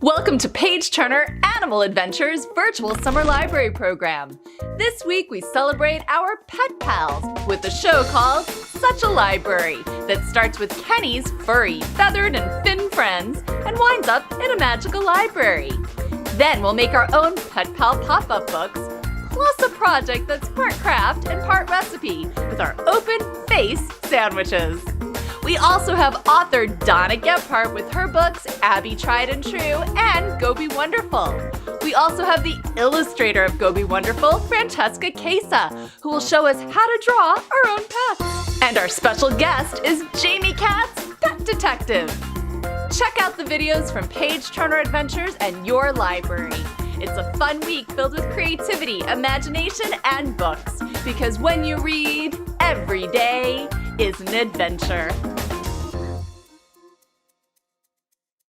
Welcome to Page Turner Animal Adventures Virtual Summer Library Program. This week we celebrate our pet pals with a show called Such a Library that starts with Kenny's furry, feathered, and fin friends and winds up in a magical library. Then we'll make our own Pet Pal pop-up books, plus a project that's part craft and part recipe with our open face sandwiches. We also have author Donna Gephardt with her books Abby Tried and True and Go Be Wonderful. We also have the illustrator of Go Be Wonderful, Francesca Casa, who will show us how to draw our own pets. And our special guest is Jamie Katz, Pet Detective. Check out the videos from Page Turner Adventures and your library. It's a fun week filled with creativity, imagination, and books. Because when you read, every day is an adventure.